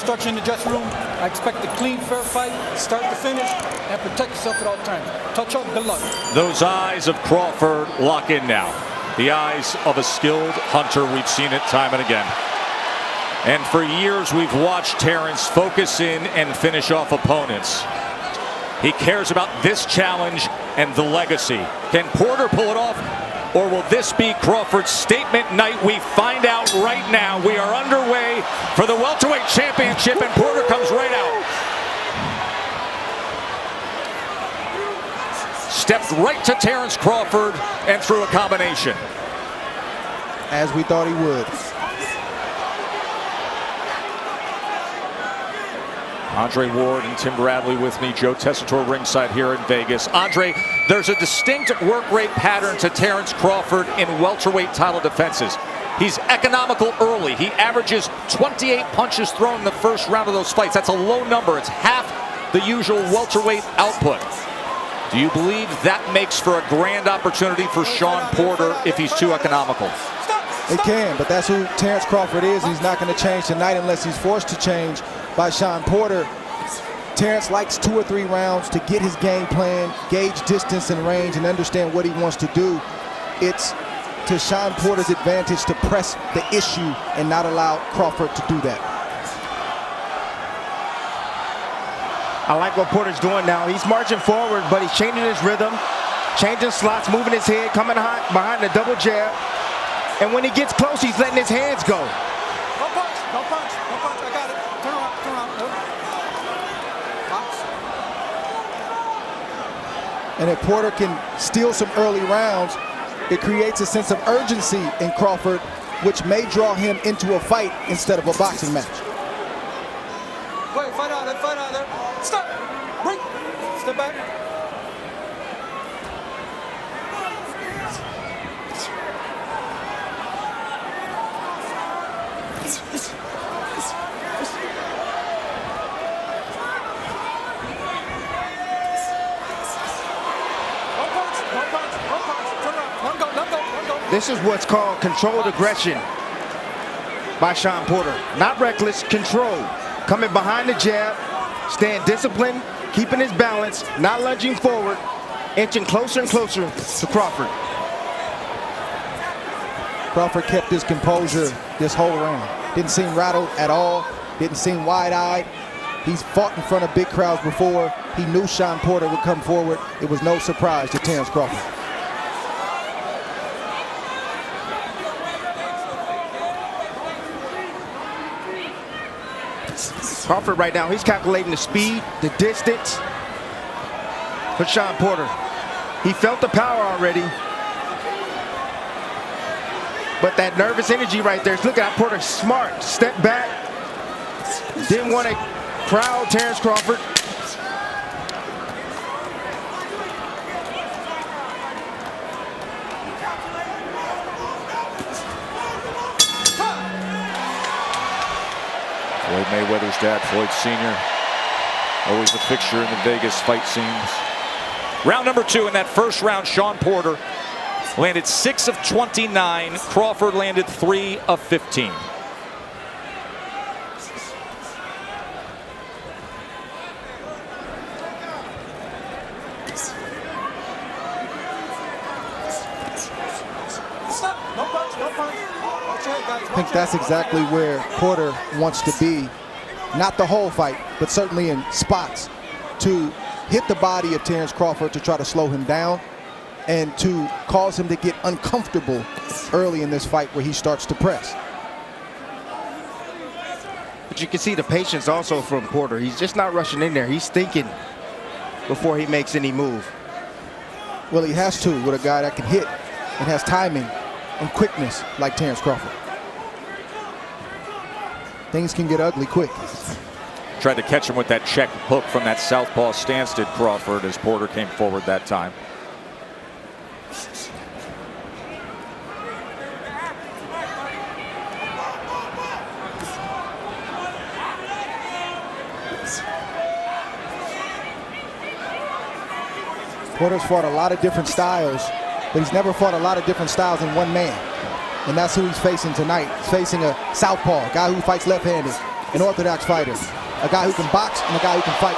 structure in the dressing room. I expect a clean, fair fight, start to finish, and protect yourself at all times. Touch up, good luck. Those eyes of Crawford lock in now. The eyes of a skilled hunter. We've seen it time and again. And for years, we've watched Terence focus in and finish off opponents. He cares about this challenge and the legacy. Can Porter pull it off? Or will this be Crawford's statement night? We find out right now. We are underway for the welterweight championship, and Porter comes right out. Stepped right to Terence Crawford and threw a combination. As we thought he would. Andre Ward and Tim Bradley with me. Joe Tessitore ringside here in Vegas. Andre, there's a distinct work rate pattern to Terence Crawford in welterweight title defenses. He's economical early. He averages 28 punches thrown in the first round of those fights. That's a low number. It's half the usual welterweight output. Do you believe that makes for a grand opportunity for Shawn Porter if he's too economical? It can, but that's who Terence Crawford is. He's not going to change tonight unless he's forced to change by Shawn Porter. Terence likes 2 or 3 rounds to get his game plan, gauge distance and range, and understand what he wants to do. It's to Shawn Porter's advantage to press the issue and not allow Crawford to do that. I like what Porter's doing now. He's marching forward, but he's changing his rhythm, changing slots, moving his head, coming behind the double jab. And when he gets close, he's letting his hands go. No punch, no punch, no punch. I got it. Turn around, turn around. Box. And if Porter can steal some early rounds, it creates a sense of urgency in Crawford, which may draw him into a fight instead of a boxing match. Wait, fight out there, fight out there. Stop. Break. Step back. This is what's called controlled aggression by Shawn Porter. Not reckless, controlled. Coming behind the jab, staying disciplined, keeping his balance, not lunging forward, inching closer and closer to Crawford. Crawford kept his composure this whole round. Didn't seem rattled at all, didn't seem wide-eyed. He's fought in front of big crowds before. He knew Shawn Porter would come forward. It was no surprise to Terence Crawford. Crawford right now, he's calculating the speed, the distance for Shawn Porter. He felt the power already. But that nervous energy right there, look at Porter, smart, step back. Didn't want to crowd Terence Crawford. Floyd Mayweather's dad, Floyd Sr., always a fixture in the Vegas fight scenes. Round number 2. In that first round, Shawn Porter landed 6 of 29. Crawford landed 3 of 15. I think that's exactly where Porter wants to be. Not the whole fight, but certainly in spots to hit the body of Terence Crawford to try to slow him down and to cause him to get uncomfortable early in this fight where he starts to press. But you can see the patience also from Porter. He's just not rushing in there. He's thinking before he makes any move. Well, he has to with a guy that can hit and has timing and quickness like Terence Crawford. Things can get ugly quick. Tried to catch him with that check hook from that southpaw stance, did Crawford, as Porter came forward that time. Porter's fought a lot of different styles, but he's never fought a lot of different styles in one man. And that's who he's facing tonight. He's facing a southpaw, a guy who fights left-handed, an orthodox fighter. A guy who can box and a guy who can fight.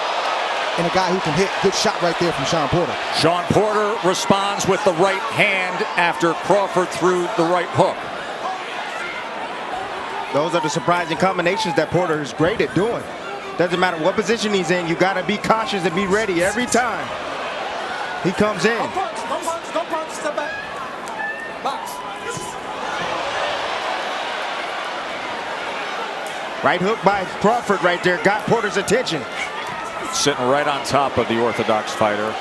And a guy who can hit. Good shot right there from Shawn Porter. Shawn Porter responds with the right hand after Crawford threw the right hook. Those are the surprising combinations that Porter is great at doing. Doesn't matter what position he's in, you got to be cautious and be ready every time he comes in. Don't punch, don't punch, don't punch, step back. Box. Right hook by Crawford right there got Porter's attention. Sitting right on top of the orthodox fighter.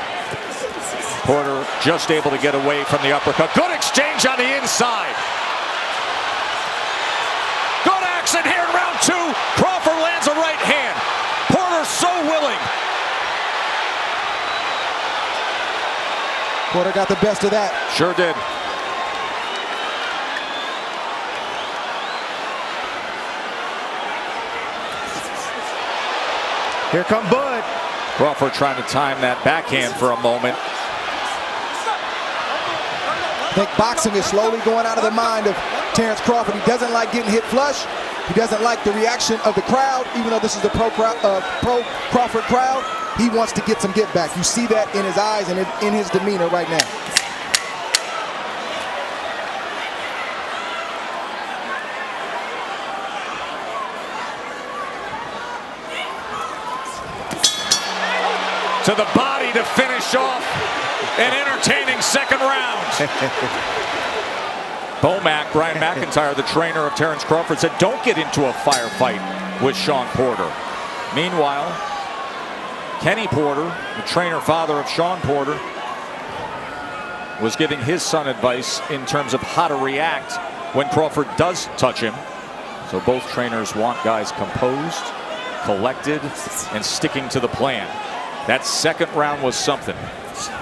Porter just able to get away from the uppercut. Good exchange on the inside. Good action here in round 2. Crawford lands a right hand. Porter so willing. Porter got the best of that. Sure did. Here come Bud. Crawford trying to time that backhand for a moment. I think boxing is slowly going out of the mind of Terence Crawford. He doesn't like getting hit flush. He doesn't like the reaction of the crowd, even though this is the pro Crawford crowd. He wants to get some get back. You see that in his eyes and in his demeanor right now. To the body to finish off an entertaining second round. Brian McIntyre, the trainer of Terence Crawford, said don't get into a firefight with Shawn Porter. Meanwhile, Kenny Porter, the trainer father of Shawn Porter, was giving his son advice in terms of how to react when Crawford does touch him. So both trainers want guys composed, collected, and sticking to the plan. That second round was something.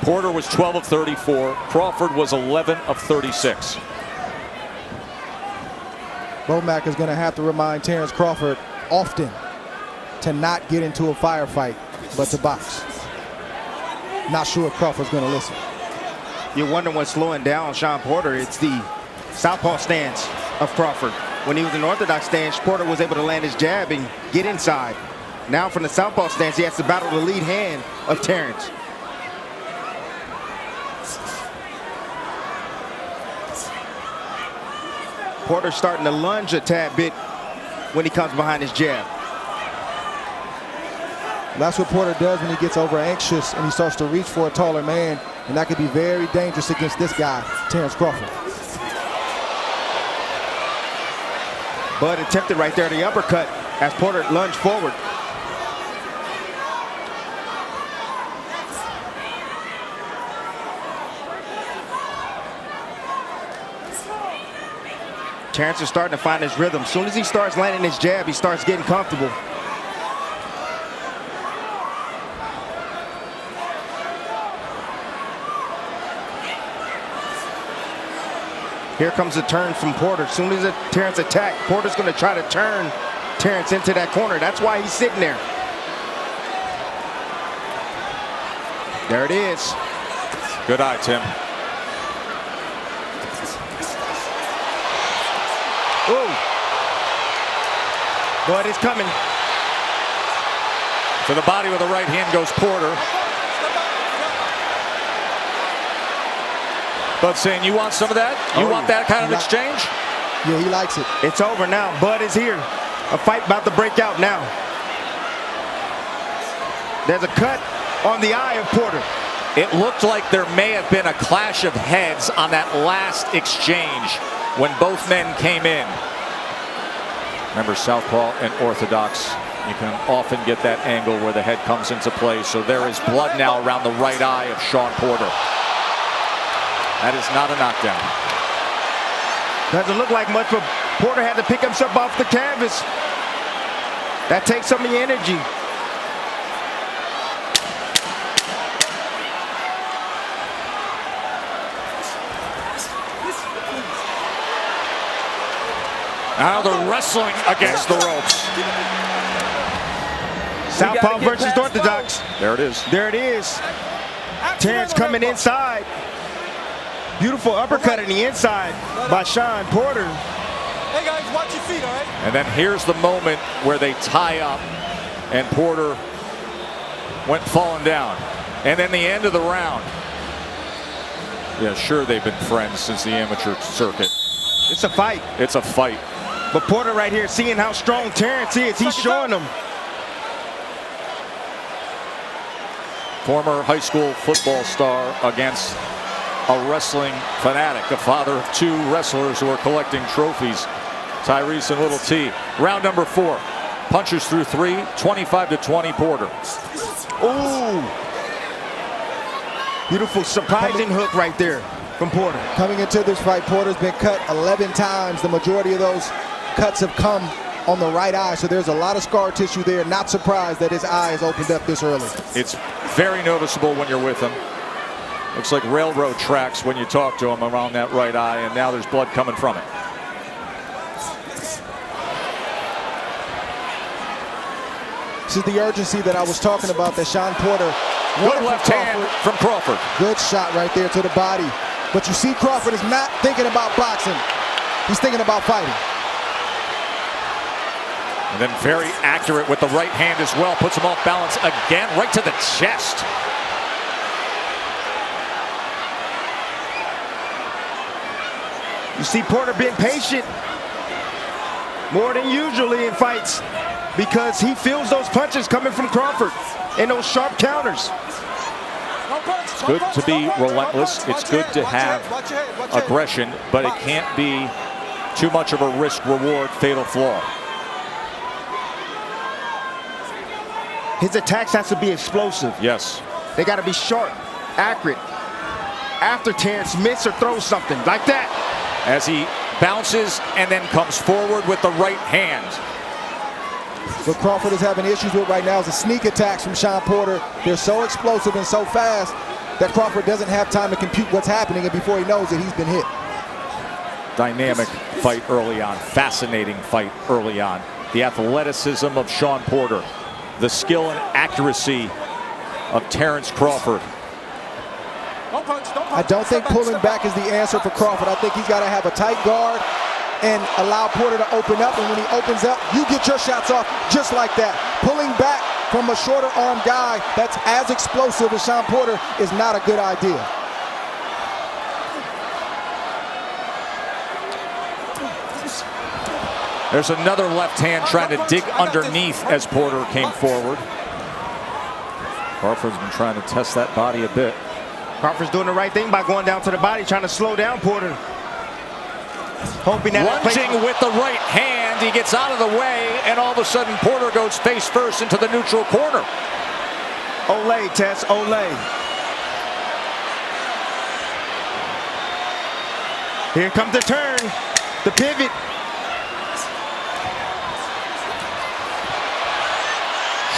Porter was 12 of 34. Crawford was 11 of 36. Bomac is going to have to remind Terence Crawford often to not get into a firefight, but to box. Not sure if Crawford's going to listen. You're wondering what's slowing down Shawn Porter. It's the southpaw stance of Crawford. When he was in orthodox stance, Porter was able to land his jab and get inside. Now from the southpaw stance, he has to battle the lead hand of Terence. Porter starting to lunge a tad bit when he comes behind his jab. That's what Porter does when he gets over anxious and he starts to reach for a taller man, and that could be very dangerous against this guy, Terence Crawford. Bud attempted right there the uppercut as Porter lunged forward. Terence is starting to find his rhythm. As soon as he starts landing his jab, he starts getting comfortable. Here comes the turn from Porter. As soon as Terence attacks, Porter's going to try to turn Terence into that corner. That's why he's sitting there. There it is. Good eye, Tim. Ooh. Bud is coming. To the body with the right hand goes Porter. Bud saying, you want some of that? You want that kind of exchange? Yeah, he likes it. It's over now. Bud is here. A fight about to break out now. There's a cut on the eye of Porter. It looked like there may have been a clash of heads on that last exchange when both men came in. Remember, southpaw and orthodox, you can often get that angle where the head comes into play. So there is blood now around the right eye of Shawn Porter. That is not a knockdown. Doesn't look like much, but Porter had to pick himself off the canvas. That takes some of the energy. Now they're wrestling against the ropes. Southpaw versus orthodox. There it is. There it is. Terence coming inside. Beautiful uppercut in the inside by Shawn Porter. Hey guys, watch your feet, all right? And then here's the moment where they tie up, and Porter went falling down. And then the end of the round. Yeah, sure, they've been friends since the amateur circuit. It's a fight. It's a fight. But Porter right here, seeing how strong Terence is, he's showing them. Former high school football star against a wrestling fanatic, a father of 2 wrestlers who are collecting trophies, Tyrese and Little T. Round number 4. Punches through 3, 25-20 Porter. Ooh. Beautiful, surprising hook right there from Porter. Coming into this fight, Porter's been cut 11 times. The majority of those cuts have come on the right eye, so there's a lot of scar tissue there. Not surprised that his eye is opened up this early. It's very noticeable when you're with him. Looks like railroad tracks when you talk to him around that right eye, and now there's blood coming from it. This is the urgency that I was talking about that Shawn Porter. Good left hand from Crawford. Good shot right there to the body. But you see Crawford is not thinking about boxing. He's thinking about fighting. And then very accurate with the right hand as well. Puts him off balance again, right to the chest. You see Porter being patient more than usually in fights because he feels those punches coming from Crawford and those sharp counters. It's good to be relentless. It's good to have aggression, but it can't be too much of a risk-reward fatal flaw. His attacks has to be explosive. Yes. They got to be sharp, accurate. After Terence misses or throws something like that. As he bounces and then comes forward with the right hand. What Crawford is having issues with right now is the sneak attacks from Shawn Porter. They're so explosive and so fast that Crawford doesn't have time to compute what's happening, and before he knows it, he's been hit. Dynamic fight early on, fascinating fight early on. The athleticism of Shawn Porter, the skill and accuracy of Terence Crawford. I don't think pulling back is the answer for Crawford. I think he's got to have a tight guard and allow Porter to open up, and when he opens up, you get your shots off just like that. Pulling back from a shorter arm guy that's as explosive as Shawn Porter is not a good idea. There's another left hand trying to dig underneath as Porter came forward. Crawford's been trying to test that body a bit. Crawford's doing the right thing by going down to the body, trying to slow down Porter. Hoping that lunging with the right hand, he gets out of the way, and all of a sudden Porter goes face first into the neutral corner. Olay, Tess, olay. Here comes the turn, the pivot.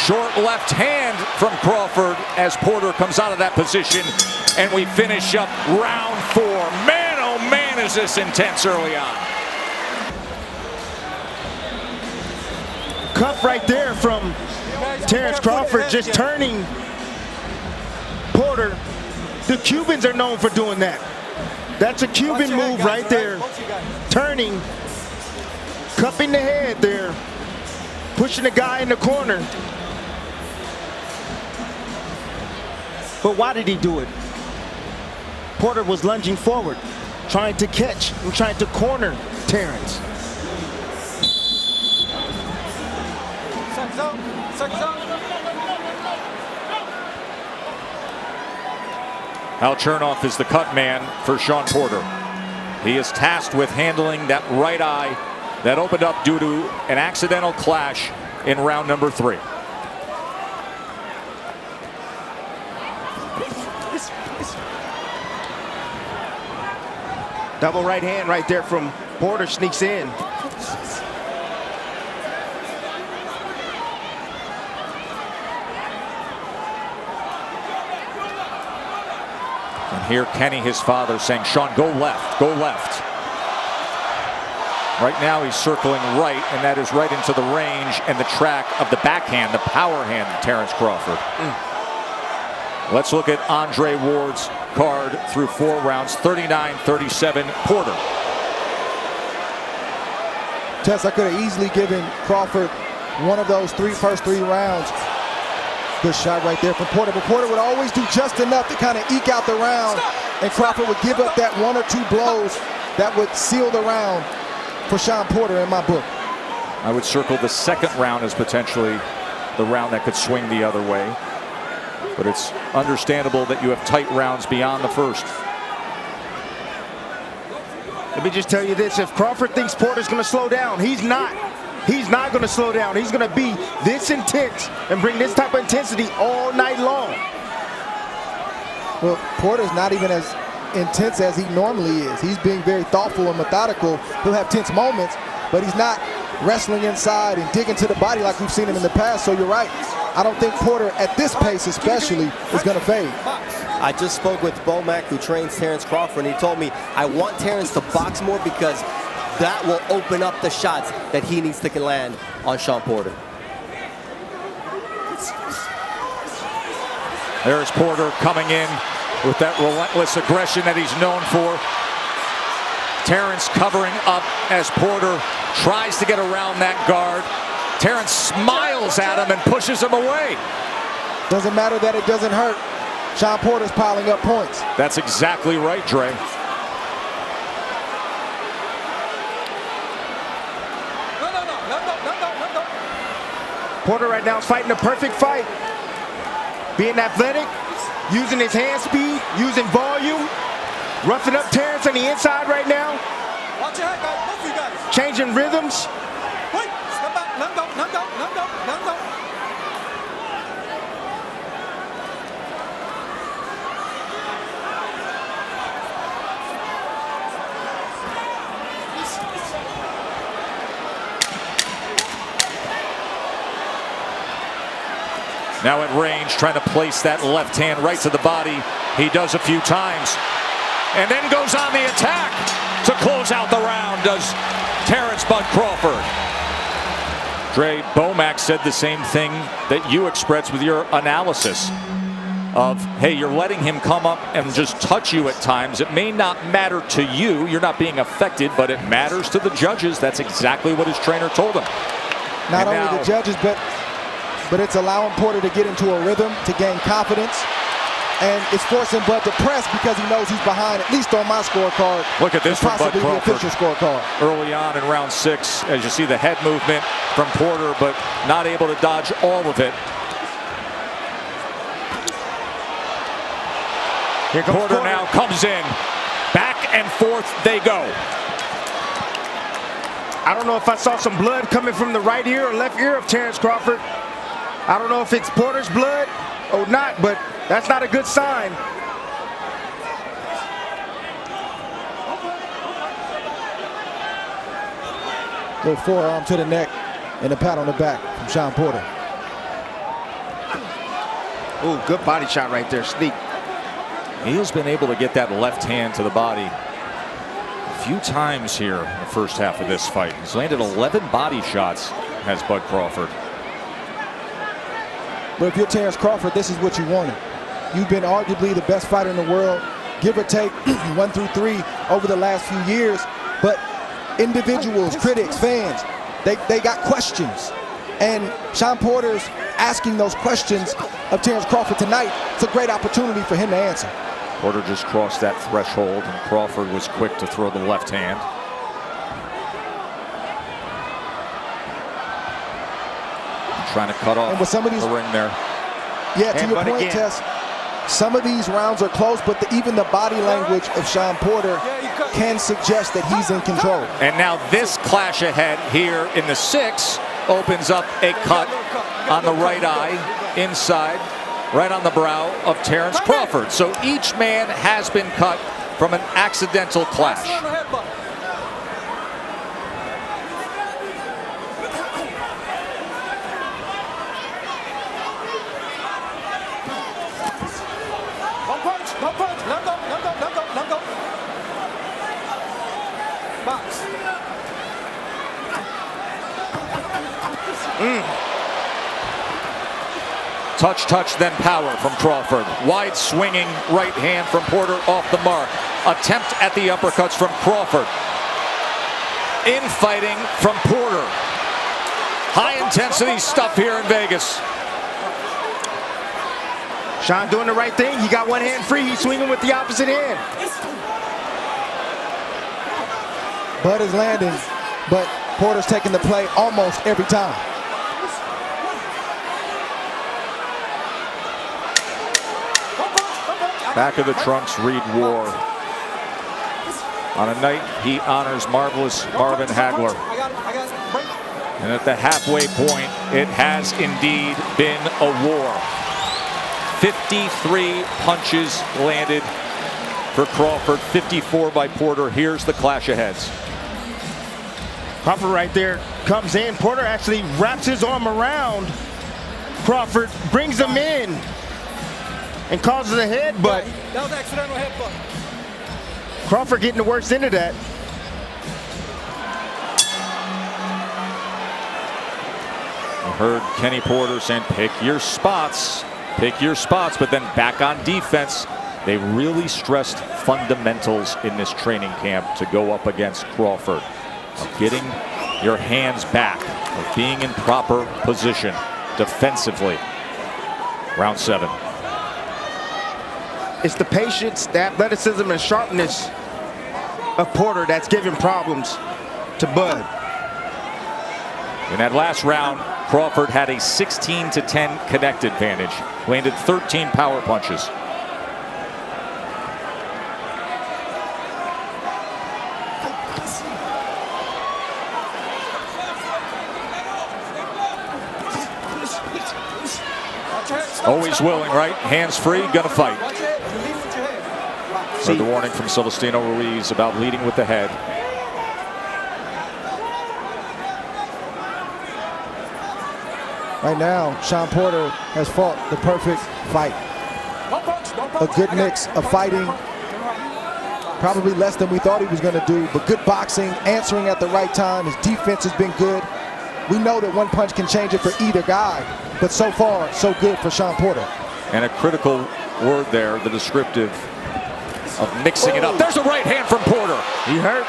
Short left hand from Crawford as Porter comes out of that position, and we finish up round 4. Man, oh man, is this intense early on. Cuff right there from Terence Crawford, just turning Porter. The Cubans are known for doing that. That's a Cuban move right there. Turning, cupping the head there, pushing the guy in the corner. But why did he do it? Porter was lunging forward, trying to catch and trying to corner Terence. Al Chernoff is the cut man for Shawn Porter. He is tasked with handling that right eye that opened up due to an accidental clash in round number 3. Double right hand right there from Porter, sneaks in. And here Kenny, his father, saying, Shawn, go left, go left. Right now he's circling right, and that is right into the range and the track of the backhand, the power hand of Terence Crawford. Let's look at Andre Ward's card through 4 rounds, 39-37 Porter. Tess, I could have easily given Crawford one of those first three rounds. Good shot right there from Porter, but Porter would always do just enough to kind of eke out the round, and Crawford would give up that 1 or 2 blows that would seal the round for Shawn Porter in my book. I would circle the second round as potentially the round that could swing the other way. But it's understandable that you have tight rounds beyond the first. Let me just tell you this. If Crawford thinks Porter's going to slow down, he's not. He's not going to slow down. He's going to be this intense and bring this type of intensity all night long. Well, Porter's not even as intense as he normally is. He's being very thoughtful and methodical. He'll have tense moments, but he's not wrestling inside and digging to the body like we've seen him in the past. So you're right. I don't think Porter, at this pace especially, is going to fade. I just spoke with Bomac, who trains Terence Crawford, and he told me, I want Terence to box more because that will open up the shots that he needs to land on Shawn Porter. There's Porter coming in with that relentless aggression that he's known for. Terence covering up as Porter tries to get around that guard. Terence smiles at him and pushes him away. Doesn't matter that it doesn't hurt. Shawn Porter's piling up points. That's exactly right, Dre. Porter right now is fighting a perfect fight. Being athletic, using his hand speed, using volume, roughing up Terence on the inside right now. Watch your head, guys. Both of you guys. Changing rhythms. Wait. Step back. Let him go. Let him go. Let him go. Let him go. Now at range, trying to place that left hand right to the body. He does a few times. And then goes on the attack to close out the round, does Terence Bud Crawford. Dre, Bomac said the same thing that you expressed with your analysis of, hey, you're letting him come up and just touch you at times. It may not matter to you. You're not being affected, but it matters to the judges. That's exactly what his trainer told him. Not only the judges, but it's allowing Porter to get into a rhythm, to gain confidence. And it's forcing Bud to press because he knows he's behind, at least on my scorecard. Look at this from Bud possibly the Crawford. official scorecard. Early on in round 6, as you see the head movement from Porter, but not able to dodge all of it. Here comes Porter now comes in. Back and forth they go. I don't know if I saw some blood coming from the right ear or left ear of Terence Crawford. I don't know if it's Porter's blood or not, but that's not a good sign. Little forearm to the neck and a pat on the back from Shawn Porter. Ooh, good body shot right there, sneak. He has been able to get that left hand to the body a few times here in the first half of this fight. He's landed 11 body shots, has Bud Crawford. But if you're Terence Crawford, this is what you wanted. You've been arguably the best fighter in the world, give or take 1 through 3 over the last few years. But individuals, critics, fans, they got questions. And Shawn Porter's asking those questions of Terence Crawford tonight. It's a great opportunity for him to answer. Porter just crossed that threshold, and Crawford was quick to throw the left hand. Trying to cut off and with some of these, the ring there. Yeah, to your point, Tess, some of these rounds are close, but even the body language of Shawn Porter can suggest that he's in control. And now this clash ahead here in the 6th opens up a cut on the right eye, inside, right on the brow of Terence Crawford. So each man has been cut from an accidental clash. Touch, touch, then power from Crawford. Wide swinging right hand from Porter off the mark. Attempt at the uppercuts from Crawford. infighting from Porter. High intensity stuff here in Vegas. Shawn doing the right thing. He got one hand free. He's swinging with the opposite hand. Bud is landing, but Porter's taking the play almost every time. Back of the trunks, Reed War. On a night he honors marvelous Marvin Hagler. And at the halfway point, it has indeed been a war. 53 punches landed for Crawford, 54 by Porter. Here's the clash of heads. Crawford right there comes in. Porter actually wraps his arm around Crawford, brings him in, and causes a headbutt. That was accidental headbutt. Crawford getting the worst end of that. I heard Kenny Porter saying, pick your spots, but then back on defense. They really stressed fundamentals in this training camp to go up against Crawford. Of getting your hands back, of being in proper position defensively. Round 7. It's the patience, the athleticism, and sharpness of Porter that's giving problems to Bud. In that last round, Crawford had a 16-10 connect advantage. Landed 13 power punches. Always willing, right? Hands free, gonna fight. Heard the warning from Celestino Ruiz about leading with the head. Right now, Shawn Porter has fought the perfect fight. A good mix of fighting, probably less than we thought he was going to do, but good boxing, answering at the right time. His defense has been good. We know that one punch can change it for either guy, but so far, so good for Shawn Porter. And a critical word there, the descriptive of mixing it up. There's a right hand from Porter. He hurt.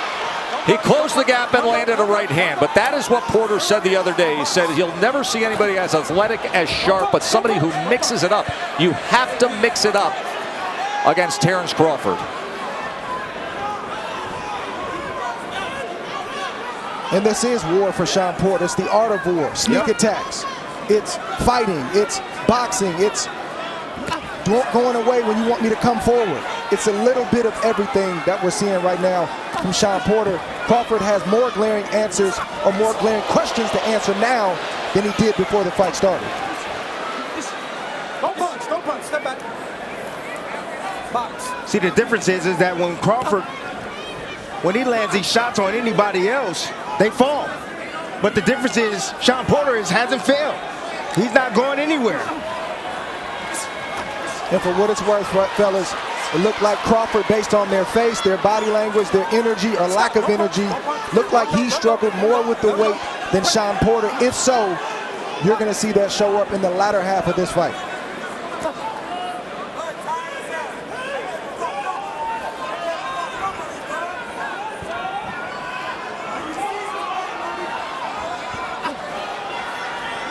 He closed the gap and landed a right hand, but that is what Porter said the other day. He said he'll never see anybody as athletic, as sharp, but somebody who mixes it up. You have to mix it up against Terence Crawford. And this is war for Shawn Porter. It's the art of war. Sneak attacks. It's fighting. It's boxing. It's going away when you want me to come forward. It's a little bit of everything that we're seeing right now from Shawn Porter. Crawford has more glaring answers or more glaring questions to answer now than he did before the fight started. Don't punch, step back. Box. See, the difference is that when Crawford, when he lands these shots on anybody else, they fall. But the difference is Shawn Porter hasn't failed. He's not going anywhere. And for what it's worth, fellas, it looked like Crawford, based on their face, their body language, their energy or lack of energy, looked like he struggled more with the weight than Shawn Porter. If so, you're going to see that show up in the latter half of this fight.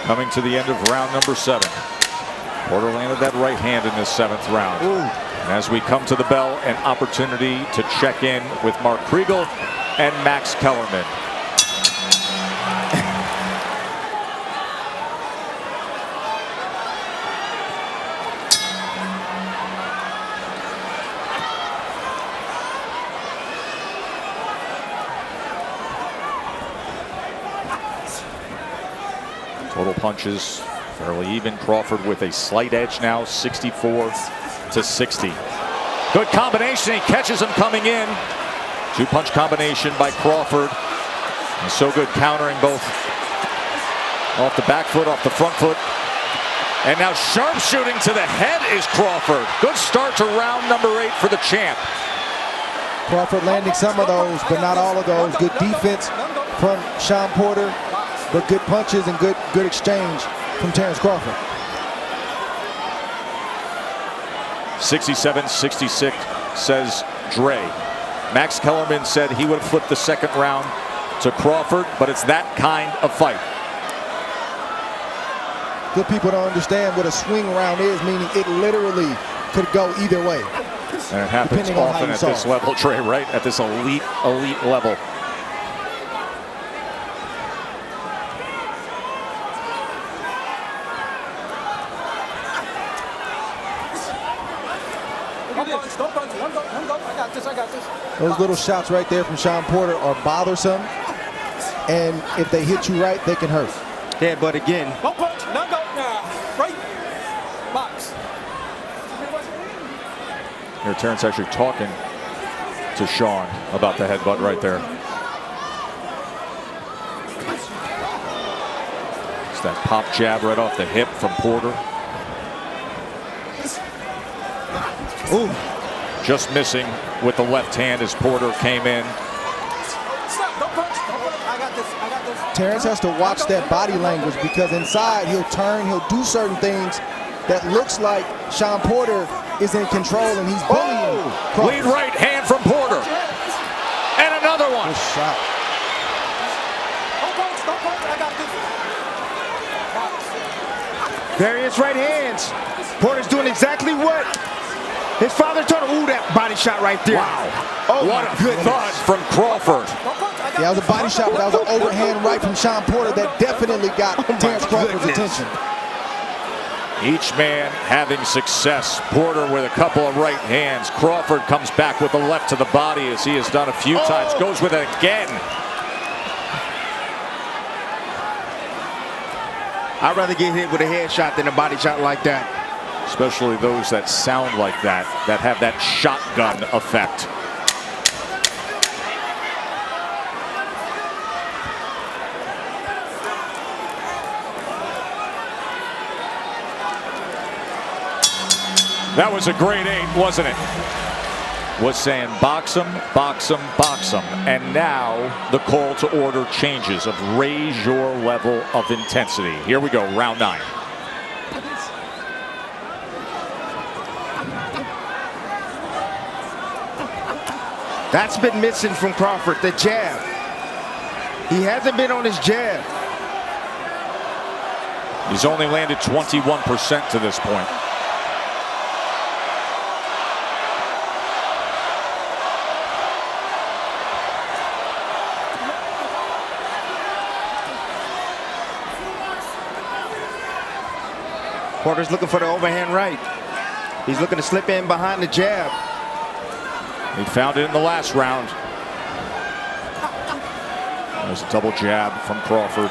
Coming to the end of round number 7. Porter landed that right hand in this 7th round. And as we come to the bell, an opportunity to check in with Mark Kriegel and Max Kellerman. Total punches fairly even. Crawford with a slight edge now, 64-60. Good combination. He catches him coming in. 2-punch combination by Crawford. And so good countering both off the back foot, off the front foot. And now sharpshooting to the head is Crawford. Good start to round number 8 for the champ. Crawford landing some of those, but not all of those. Good defense from Shawn Porter, but good punches and good exchange from Terence Crawford. 67-66 says Dre. Max Kellerman said he would have flipped the 2nd round to Crawford, but it's that kind of fight. Good people don't understand what a swing round is, meaning it literally could go either way. And it happens Depending on how often you at saw this it. level, Trey, right? At this elite level. Don't punch. One go. I got this. Those little shots right there from Shawn Porter are bothersome, and if they hit you right, they can hurt. Yeah, but again, Don't punch. None go. Right. Box. Here, Terence actually talking to Shawn about the headbutt right there. It's that pop jab right off the hip from Porter. Ooh. Just missing with the left hand as Porter came in. Stop. Don't punch. I got this. Terence has to watch that body language, because inside he'll turn, he'll do certain things that looks like Shawn Porter is in control and he's bullying. Crawford. Lead right hand from Porter. And another one. Good shot. Don't punch. I got this. various right hands. Porter's doing exactly what his father told him. Ooh, that body shot right there. Wow. Oh, What my a goodness. thud from Crawford. Yeah, that was a body shot, but that was an overhand right from Shawn Porter that definitely got Terence Crawford's goodness. attention. Each man having success. Porter with a couple of right hands. Crawford comes back with the left to the body, as he has done a few times. Goes with it again. I'd rather get hit with a headshot than a body shot like that. Especially those that sound like that have that shotgun effect. That was a great 8, wasn't it? Was saying box him, box him, box him. And now the call to order changes of raise your level of intensity. Here we go, round 9. That's been missing from Crawford, the jab. He hasn't been on his jab. He's only landed 21% to this point. Porter's looking for the overhand right. He's looking to slip in behind the jab. He found it in the last round. There's a double jab from Crawford.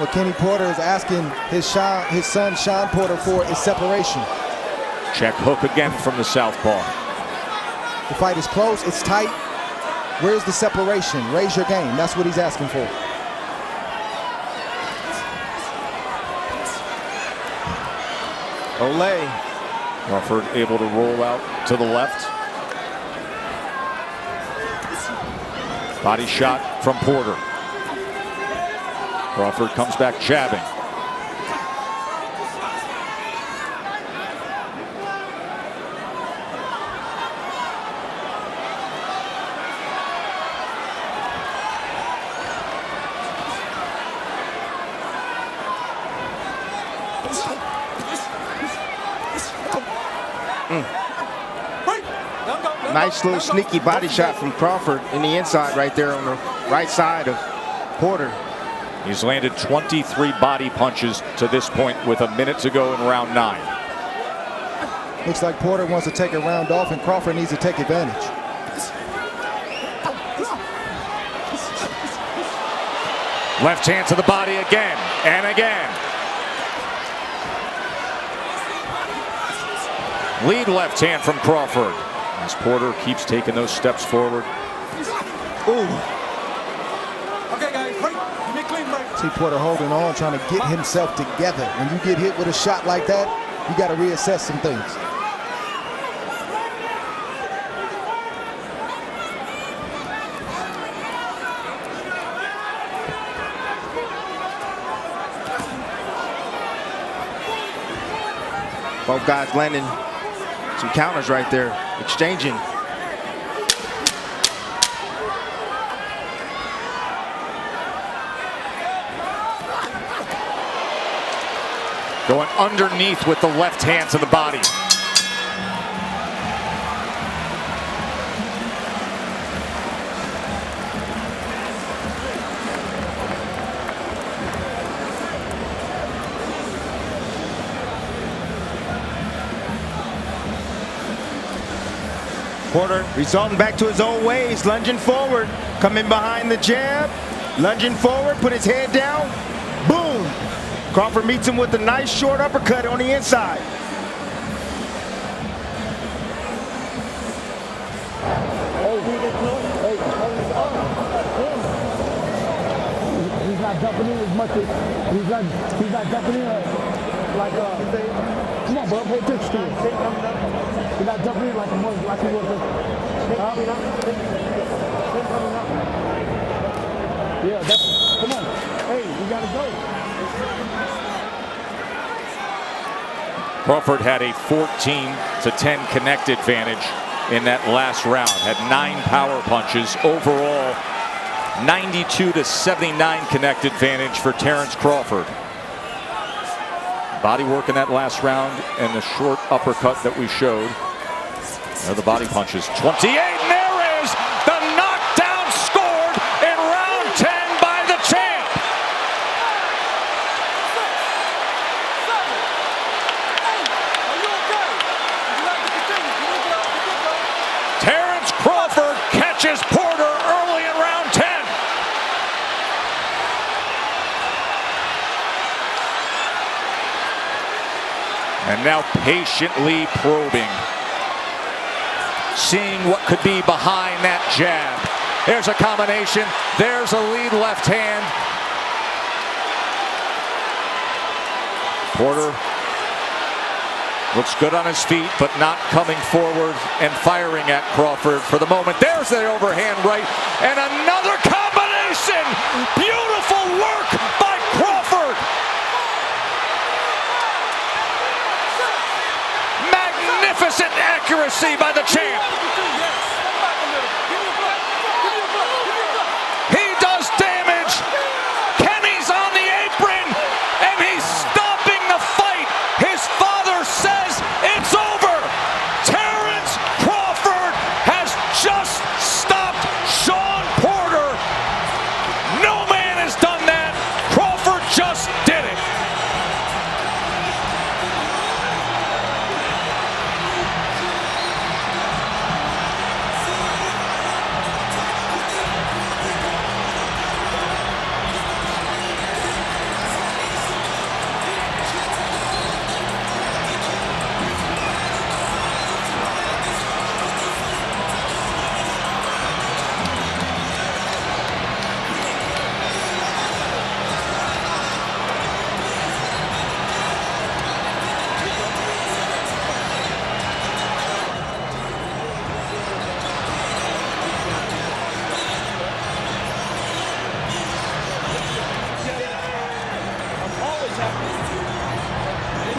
What Kenny Porter is asking his son Shawn Porter for is separation. Check hook again from the southpaw. The fight is close, it's tight. Where's the separation? Raise your game. That's what he's asking for. Olay. Crawford able to roll out to the left. Body shot from Porter. Crawford comes back jabbing. Nice little sneaky body shot from Crawford in the inside right there on the right side of Porter. He's landed 23 body punches to this point with a minute to go in round 9. Looks like Porter wants to take a round off and Crawford needs to take advantage. Left hand to the body again and again. Lead left hand from Crawford as Porter keeps taking those steps forward. Ooh. Okay, guys, break. Give me a clean break. See Porter holding on, trying to get himself together. When you get hit with a shot like that, you got to reassess some things. Both guys landing some counters right there. exchanging. Going underneath with the left hand to the body. Porter resorting back to his old ways, lunging forward, coming behind the jab, lunging forward, put his head down, boom! Crawford meets him with a nice short uppercut on the inside. He's not jumping in as much as he's not jumping in like come on, bro, pay attention to it. He's not jumping in like he was. Yeah, that's come on. Hey, we gotta go. Crawford had a 14-10 connect advantage in that last round. Had 9 power punches. Overall, 92-79 connect advantage for Terence Crawford. Body work in that last round and the short uppercut that we showed. There are the body punches. 28, and there is the knockdown scored in round 10 by the champ. Terence Crawford catches Porter early in round 10. And now patiently probing, seeing what could be behind that jab. There's a combination. There's a lead left hand. Porter looks good on his feet, but not coming forward and firing at Crawford for the moment. There's the overhand right, and another combination. Beautiful work by Crawford. Magnificent accuracy by the champ. He does damage. Kenny's on the apron, and he's stopping the fight. His father says it's over. Terence Crawford has just stopped Shawn Porter. No man has done that. Crawford just did it.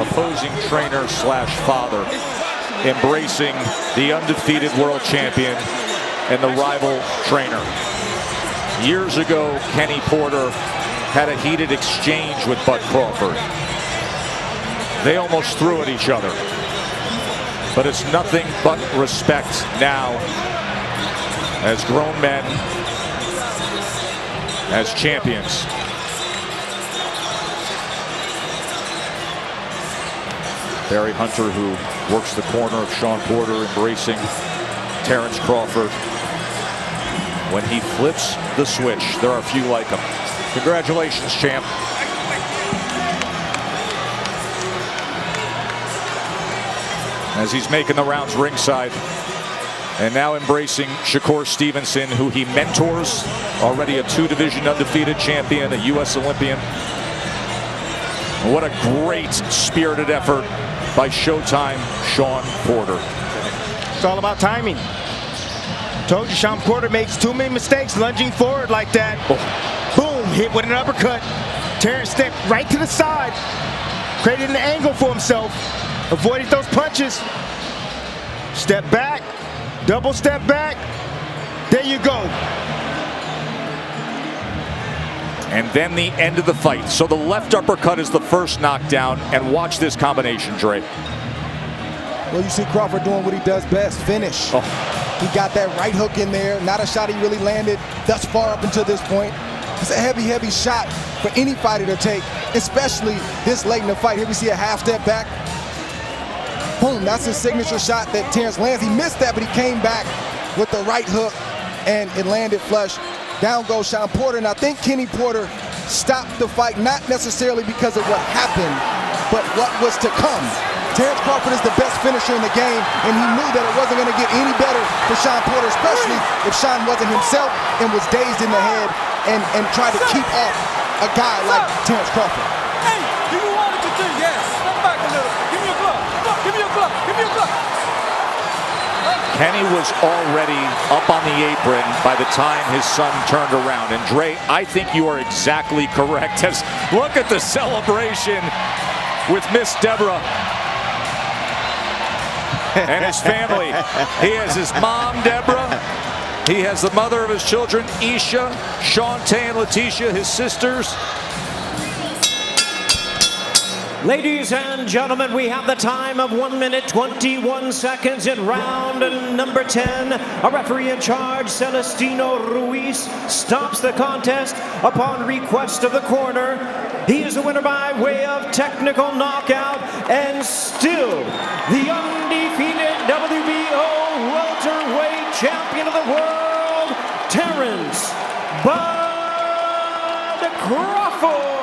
Opposing trainer slash father embracing the undefeated world champion and the rival trainer. Years ago, Kenny Porter had a heated exchange with Bud Crawford. They almost threw at each other. But it's nothing but respect now as grown men, as champions. Barry Hunter, who works the corner of Shawn Porter, embracing Terence Crawford. When he flips the switch, there are a few like him. Congratulations, champ. As he's making the rounds ringside, and now embracing Shakur Stevenson, who he mentors, already a 2-division undefeated champion, a U.S. Olympian. What a great spirited effort by Showtime Shawn Porter. It's all about timing. Told you, Shawn Porter makes too many mistakes lunging forward like that. Oh. Boom, hit with an uppercut. Terence stepped right to the side, created an angle for himself, avoided those punches. Step back, double step back. There you go. And then the end of the fight. So the left uppercut is the first knockdown. And watch this combination, Dre. Well, you see Crawford doing what he does best, finish. Oh. He got that right hook in there. Not a shot he really landed thus far up until this point. It's a heavy, heavy shot for any fighter to take, especially this late in the fight. Here we see a half step back. Boom, that's his signature shot that Terence lands. He missed that, but he came back with the right hook, and it landed flush. Down goes Shawn Porter, and I think Kenny Porter stopped the fight, not necessarily because of what happened, but what was to come. Terence Crawford is the best finisher in the game, and he knew that it wasn't going to get any better for Shawn Porter, especially if Shawn wasn't himself and was dazed in the head and tried to keep off a guy like Terence Crawford. Hey, do you want to continue? Yes. Step back a little. Give me your glove. Give me your glove. Give me your glove. Kenny was already up on the apron by the time his son turned around. And Dre, I think you are exactly correct. As look at the celebration with Miss Deborah and his family. He has his mom, Deborah. He has the mother of his children, Isha, Shantae, and Letitia, his sisters. Ladies and gentlemen, we have the time of 1 minute 21 seconds in round number 10. A referee in charge, Celestino Ruiz, stops the contest upon request of the corner. He is the winner by way of technical knockout and still the undefeated WBO welterweight champion of the world, Terence Bud Crawford.